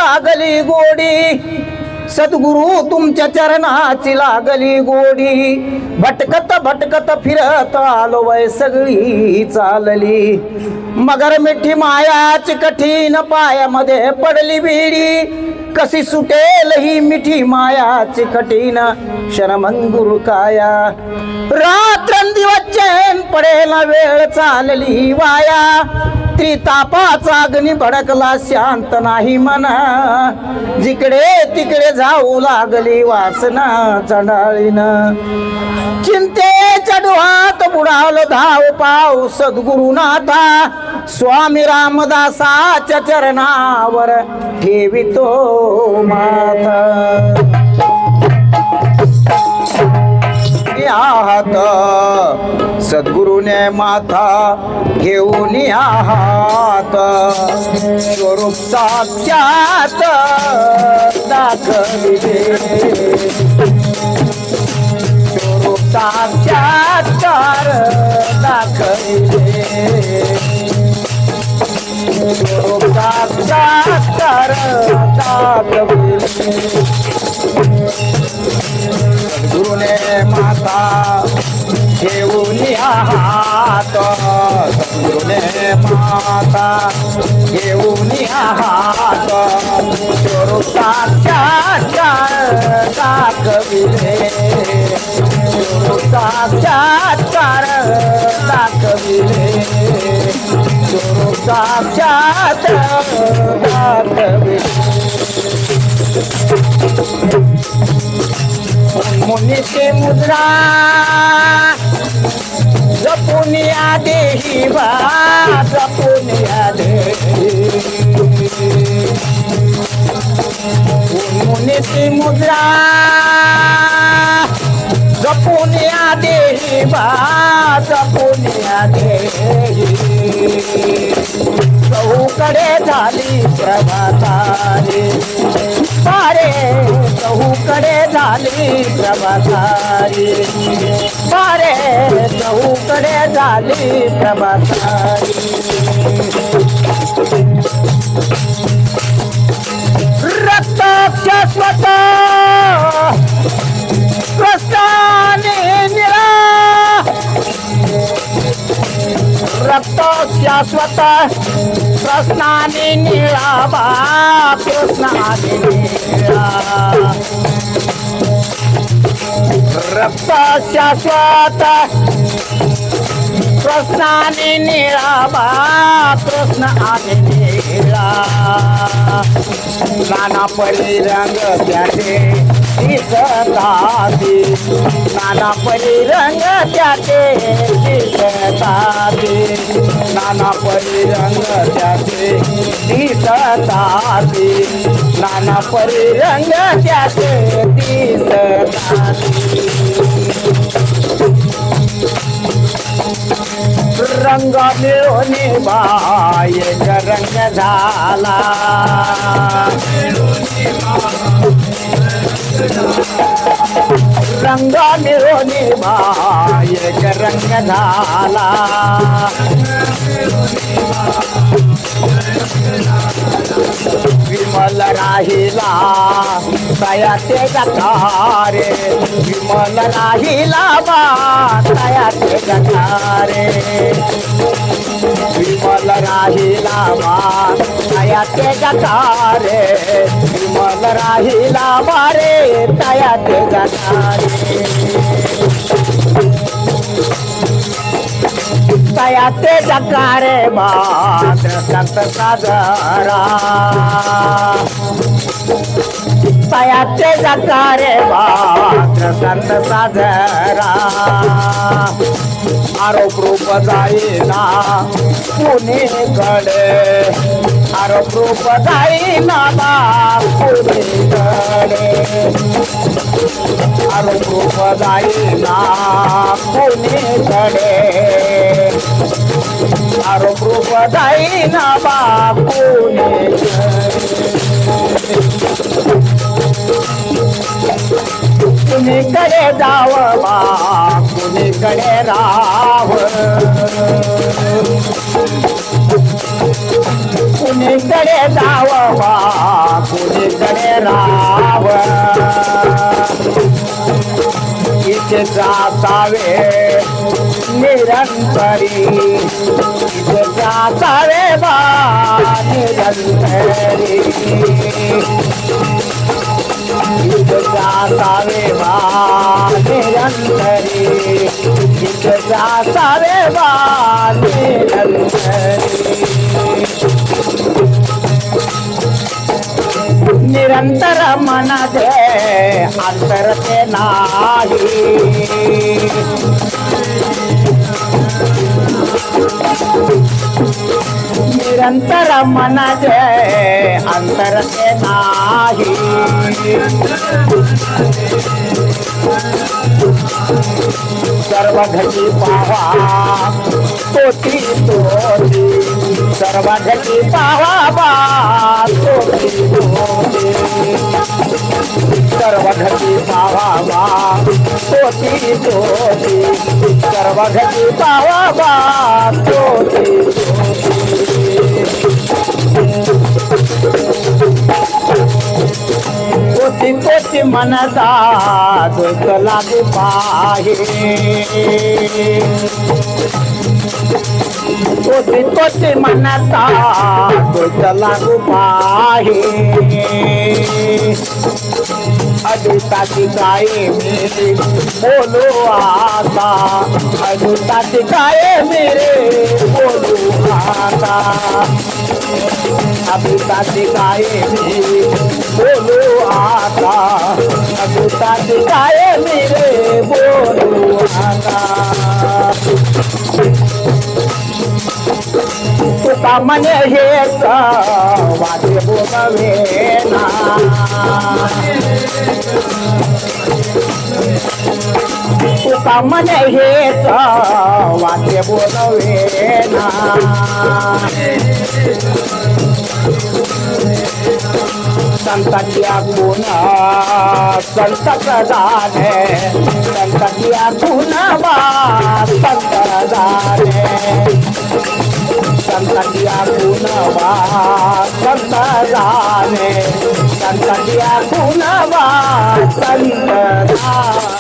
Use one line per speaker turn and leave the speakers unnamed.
लागली गोडी सद्गुरु तुमच्या चरणाची लागली गोडी भटकत भटकत फिरत आलो वय सगळी चालली मगर मिठी मायाची कठीण पायामध्ये पडली बिडी कशी सुटेल ही मिठी मायाची कठीण शरमंगुर काया रात्रंदिवस चैन पडेल वेळ चालली वाया त्रितापाचा अग्नी भडकला शांत नाही मना जिकडे तिकडे जाऊ लागली वासना चढाळीनं चिंतेच्या डोहात बुडालो धाव पाव सद्गुरुनाथा स्वामी रामदासाच्या चरणावर ठेवितो माथा आहात सद्गुरुने माथा घेऊन आहात स्वरूप साक्षात दाखविले स्वरूप साक्षात्कार दाखविले स्वरूप साक्षात्कार दाखविले सद्गुरुने माता घेऊन आहात सद्गुरुने माता घेऊन आहात स्वरूप साक्षात्कार दाखविले स्वरूप साक्षात्कार दाखविले स्वरूप साक्षात दाखविले मुनीची मुद्रा जपून या देही बा जपून या देही मुनीची मुद्रा जपून या देही बा जपून या देही चहूकडे झाली प्रभातारी पारे चहूकडे झाली प्रभातारी पारे चहूकडे झाली प्रभातारी रक्त शाश्वत कृष्णाने निळा रक्त शाश्वत कृष्णाने निळा बा कृष्णाने निळा रक्त शाश्वत कृष्णाने निळा बा कृष्ण आणि निळा नाना परी रंग त्याचे दिसताती नाना परी रंग त्याचे दिसताती नाना परी रंग त्याचे दिसताती नाना परी रंग त्याचे दिसताती रंग मिळून बाय रंग झाला रंग मिळून बाय रंग झाला विमल राहिला दयाचे जकारे विमल राहिला बा दयाचे जकारे विमल राहिला बा दयाचे जकारे विमल राहिला बा रे दयाचे जकारे दयाचे जकारे भाद्र संत साजरा दयाचे जकारे भाद्र संत साजरा आरोप रूप जाईना कुणीकडे आरोप रूप जाईना बा कुणीकडे आरोप रूप जाईना कुणीकडे आरोप रूप जाईना बा कुणीकडे जाव बा कुणीकडे राव कुणीकडे जावं बा कुणीकडे राहाव इथे जासावे निरंतरी इथे जासावे बा निरंतरी इथे जासावे बा निरंतरी इथे जासावे बा निरंतरी निरंतर मन दे अंतर ते नाही निरंतर मन दे अंतर ते नाही सर्व घटी पावा तोती तोती सर्व घटी पावा बा तोती तोती सर्व घटी पावा बा तोती तोती सर्व घटी पावा बा तोती कोटी कोटी मनदा दुख लागू पाहे कोटी कोटी मनदा दुख लागू पाहे अडुताची काय मेरे बोलो आता अडुताची काय मेरे बोलो आता अडुताची काय मेरे बोलो आता अडुताची काय मेरे बोलो आता तुका मने हेच वाटे बोलवेना तुका मने हेच वाटे बोलवेना संताच्या गुण संत प्रधाने संताच्या गुण वा संत प्रधाने संताच्या गुण वा संत प्रधाने संताच्या गुण वा संत प्रधाने